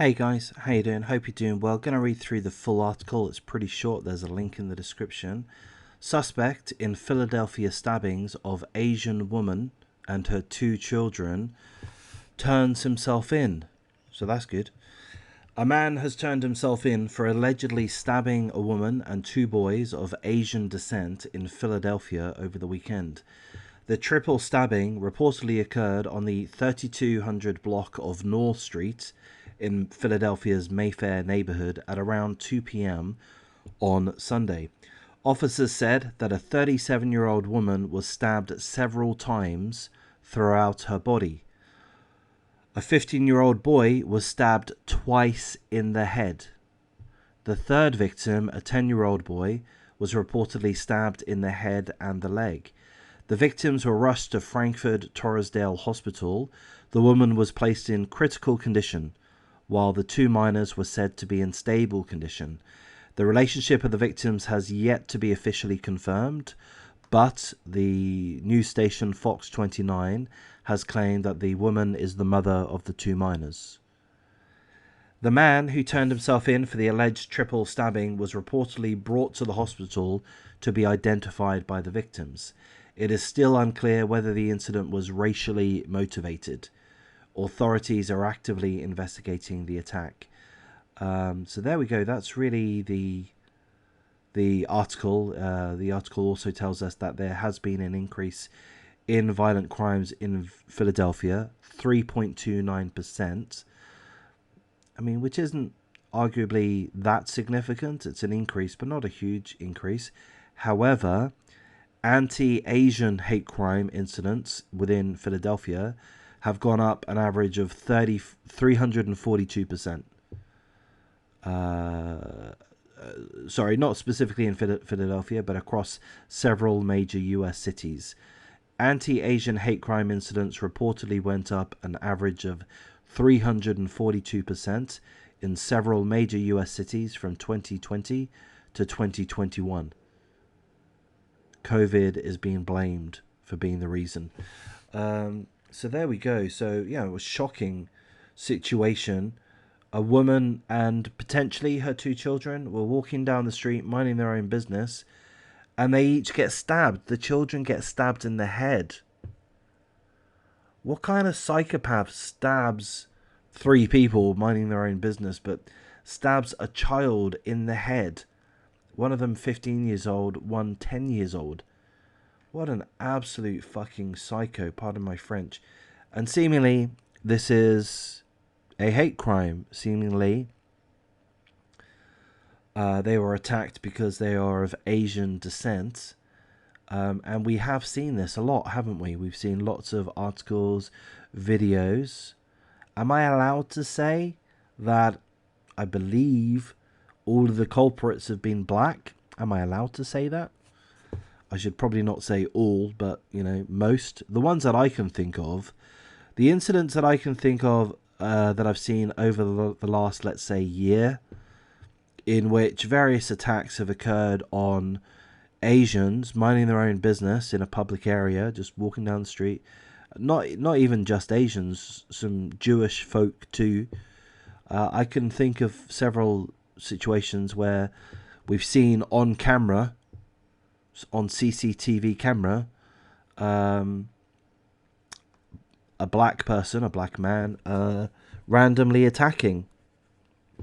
Hey guys, how you doing? Hope you're doing well. Gonna read through the full article. It's pretty short. There's a link in the description. Suspect in Philadelphia stabbings of Asian woman and her 2 children turns himself in. So that's good. A man has turned himself in for allegedly stabbing a woman and 2 boys of Asian descent in Philadelphia over the weekend. The triple stabbing reportedly occurred on the 3200 block of North Street in Philadelphia's Mayfair neighborhood at around 2 p.m. on Sunday. Officers said that a 37-year-old woman was stabbed several times throughout her body. A 15-year-old boy was stabbed twice in the head. The third victim, a 10-year-old boy, was reportedly stabbed in the head and the leg. The victims were rushed to Frankfurt Torresdale Hospital. The woman was placed in critical condition, while the 2 minors were said to be in stable condition. The relationship of the victims has yet to be officially confirmed, but the news station Fox 29 has claimed that the woman is the mother of the 2 minors. The man who turned himself in for the alleged triple stabbing was reportedly brought to the hospital to be identified by the victims. It is still unclear whether the incident was racially motivated. Authorities are actively investigating the attack. So there we go. That's really the article. The article also tells us that there has been an increase in violent crimes in Philadelphia, 3.29%. I mean, which isn't arguably that significant. It's an increase, but not a huge increase. However, anti-Asian hate crime incidents within Philadelphia have gone up an average of 342%. Sorry, not specifically in Philadelphia, but across several major US cities. Anti-Asian hate crime incidents reportedly went up an average of 342% in several major US cities from 2020 to 2021. COVID is being blamed for being the reason. So there we go. So, yeah, it was a shocking situation. A woman and potentially her 2 children were walking down the street, minding their own business, and they each get stabbed. The children get stabbed in the head. What kind of psychopath stabs 3 people minding their own business, but stabs a child in the head? One of them 15 years old, one 10 years old. What an absolute fucking psycho, pardon my French. And seemingly, this is a hate crime. Seemingly, they were attacked because they are of Asian descent. And we have seen this a lot, haven't we? We've seen lots of articles, videos. Am I allowed to say that I believe all of the culprits have been black? Am I allowed to say that? I should probably not say all, but, you know, most. The ones that I can think of, the incidents that I can think of that I've seen over the last, let's say, year, in which various attacks have occurred on Asians minding their own business in a public area, just walking down the street. Not even just Asians, some Jewish folk too. I can think of several situations where we've seen on camera, on CCTV camera, a black person, a black man, randomly attacking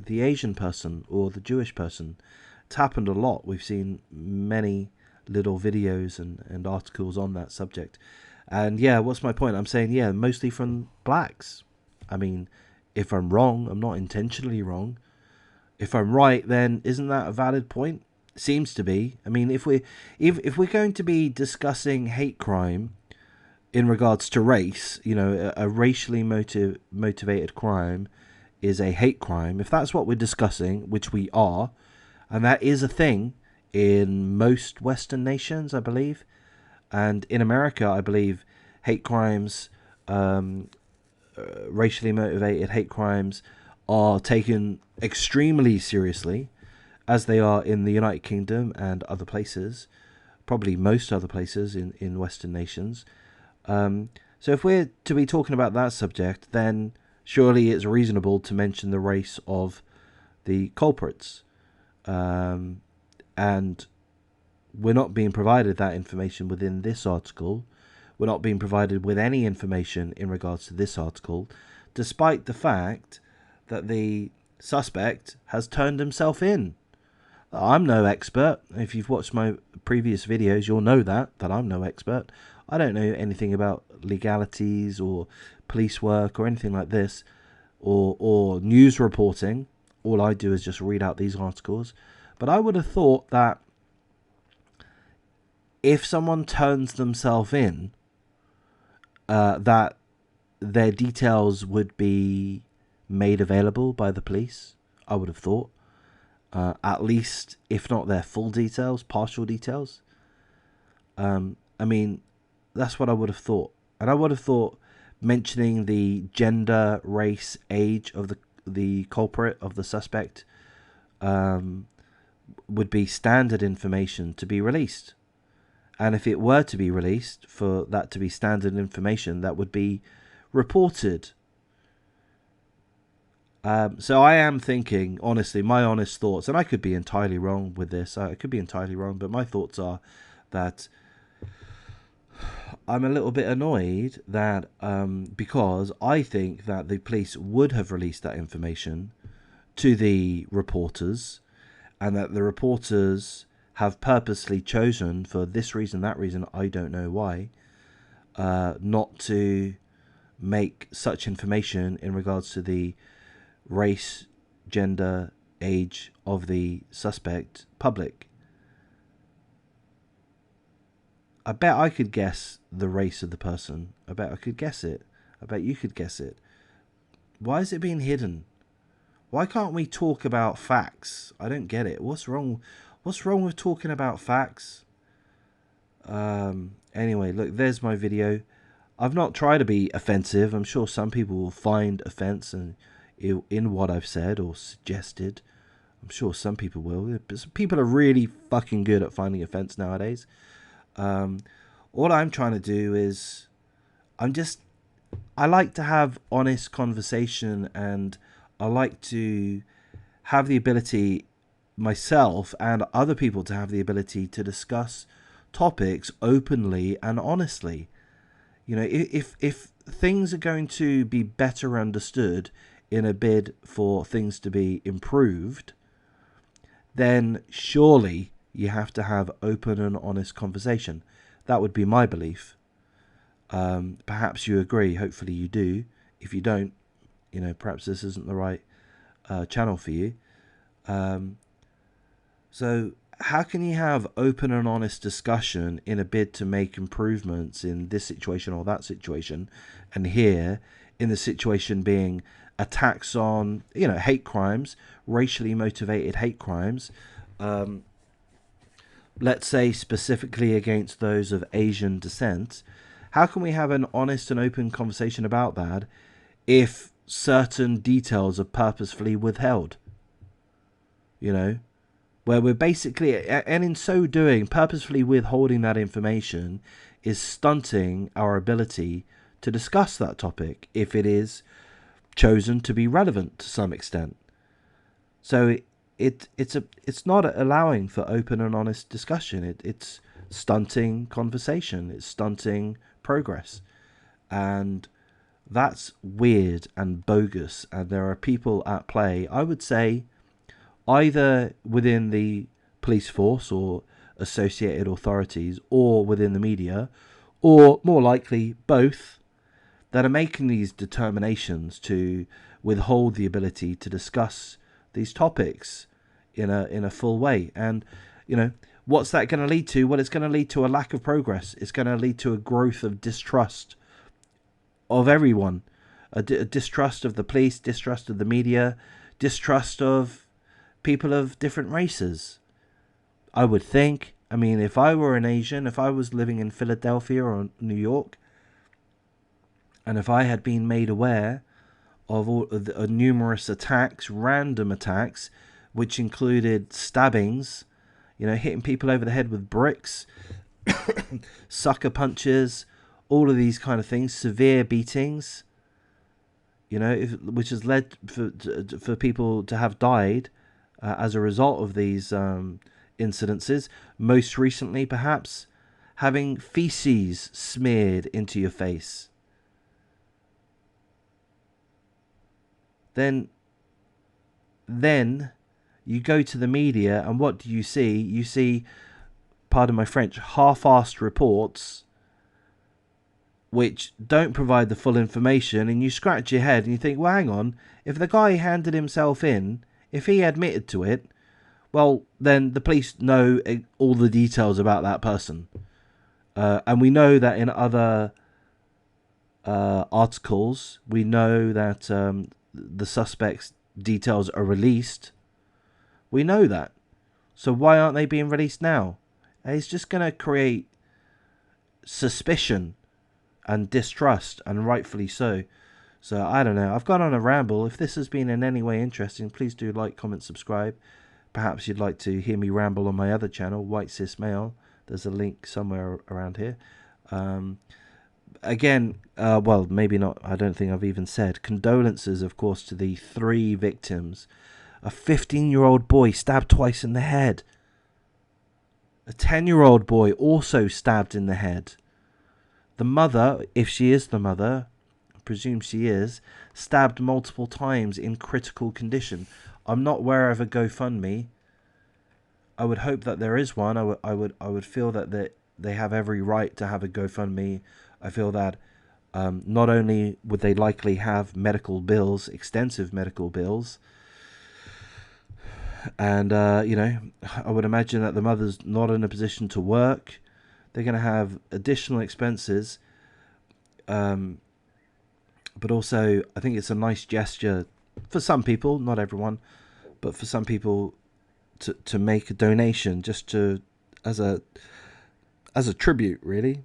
the Asian person or the Jewish person. It's happened a lot. We've seen many little videos and articles on that subject. And yeah, what's my point? I'm saying, yeah, mostly from blacks. I mean, if I'm wrong, I'm not intentionally wrong. If I'm right, then isn't that a valid point? Seems to be. I mean, if we're going to be discussing hate crime in regards to race, you know, a racially motivated crime is a hate crime. If that's what we're discussing, which we are, and that is a thing in most Western nations, I believe, and in America, I believe hate crimes, racially motivated hate crimes, are taken extremely seriously, as they are in the United Kingdom and other places, probably most other places in Western nations. So if we're to be talking about that subject, then surely it's reasonable to mention the race of the culprits. And we're not being provided that information within this article. We're not being provided with any information in regards to this article, despite the fact that the suspect has turned himself in. I'm no expert. If you've watched my previous videos, you'll know that I'm no expert. I don't know anything about legalities or police work or anything like this, or news reporting. All I do is just read out these articles. But I would have thought that if someone turns themselves in, that their details would be made available by the police. I would have thought. At least, if not their full details, partial details. I mean, that's what I would have thought. And I would have thought mentioning the gender, race, age of the culprit, of the suspect, would be standard information to be released. And if it were to be released, for that to be standard information, that would be reported. So I am thinking, honestly, my honest thoughts, and I could be entirely wrong with this, I could be entirely wrong, but my thoughts are that I'm a little bit annoyed that, because I think that the police would have released that information to the reporters, and that the reporters have purposely chosen, for this reason, that reason, I don't know why, not to make such information in regards to the race, gender, age of the suspect public. I bet I could guess the race of the person. I bet I could guess it. I bet you could guess it. Why is it being hidden? Why can't we talk about facts? I don't get it. What's wrong with talking about facts? Anyway, look, there's my video. I've not tried to be offensive. I'm sure some people will find offense in what I've said or suggested. I'm sure some people will. But people are really fucking good at finding offense nowadays. All I'm trying to do is, I like to have honest conversation, and I like to have the ability, myself and other people, to have the ability to discuss topics openly and honestly. You know, if things are going to be better understood in a bid for things to be improved, then surely you have to have open and honest conversation. That would be my belief. Perhaps you agree. Hopefully you do. If you don't, you know, perhaps this isn't the right channel for you. So how can you have open and honest discussion in a bid to make improvements in this situation or that situation, and here in the situation being attacks on, you know, hate crimes, racially motivated hate crimes, let's say specifically against those of Asian descent? How can we have an honest and open conversation about that if certain details are purposefully withheld? You know, where we're basically, and in so doing, purposefully withholding that information is stunting our ability to discuss that topic if it is chosen to be relevant to some extent. So it's not allowing for open and honest discussion. It's stunting conversation. It's stunting progress, and that's weird and bogus. And there are people at play, I would say, either within the police force or associated authorities, or within the media, or more likely both, that are making these determinations to withhold the ability to discuss these topics in a full way. And, you know, what's that going to lead to? Well, it's going to lead to a lack of progress. It's going to lead to a growth of distrust of everyone, a distrust of the police, distrust of the media, distrust of people of different races, I would think. I mean, if I were an Asian, if I was living in Philadelphia or New York, and if I had been made aware of all of the numerous attacks, random attacks, which included stabbings, you know, hitting people over the head with bricks, sucker punches, all of these kind of things, severe beatings, you know, which has led for people to have died as a result of these incidences. Most recently, perhaps, having feces smeared into your face. Then you go to the media, and what do you see? You see, pardon my French, half-assed reports which don't provide the full information, and you scratch your head and you think, well, hang on, if the guy handed himself in, if he admitted to it, well, then the police know all the details about that person. And we know that in other articles, we know that the suspect's details are released. We know that. So why aren't they being released now? It's just going to create suspicion and distrust, and rightfully so. So I don't know. I've gone on a ramble. If this has been in any way interesting, please do like, comment, subscribe. Perhaps you'd like to hear me ramble on my other channel, CIS Male. There's a link somewhere around here. Again, well, maybe not. I don't think I've even said. Condolences, of course, to the 3 victims. A 15-year-old boy stabbed twice in the head. A 10-year-old boy also stabbed in the head. The mother, if she is the mother, I presume she is, stabbed multiple times in critical condition. I'm not aware of a GoFundMe. I would hope that there is one. I would feel that they have every right to have a GoFundMe. I feel that not only would they likely have medical bills, extensive medical bills, and you know, I would imagine that the mother's not in a position to work. They're going to have additional expenses, but also I think it's a nice gesture for some people, not everyone, but for some people to make a donation, just to as a tribute, really.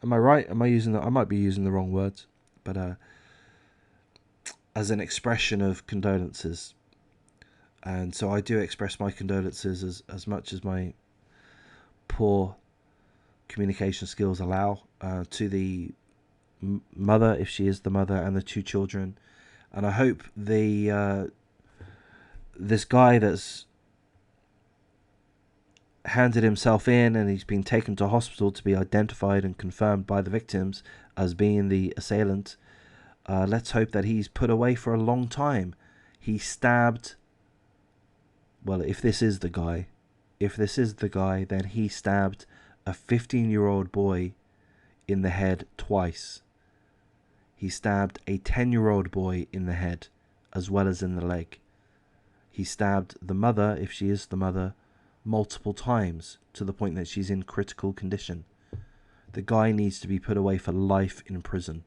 Am I right? Am I using I might be using the wrong words, but as an expression of condolences. And so I do express my condolences as much as my poor communication skills allow, to the mother, if she is the mother, and the 2 children. And I hope the this guy that's handed himself in and he's been taken to hospital to be identified and confirmed by the victims as being the assailant, let's hope that he's put away for a long time. He stabbed, well, if this is the guy, then he stabbed a 15-year-old boy in the head twice. He stabbed a 10-year-old boy in the head, as well as in the leg. He stabbed the mother, if she is the mother, multiple times, to the point that she's in critical condition. The guy needs to be put away for life in prison.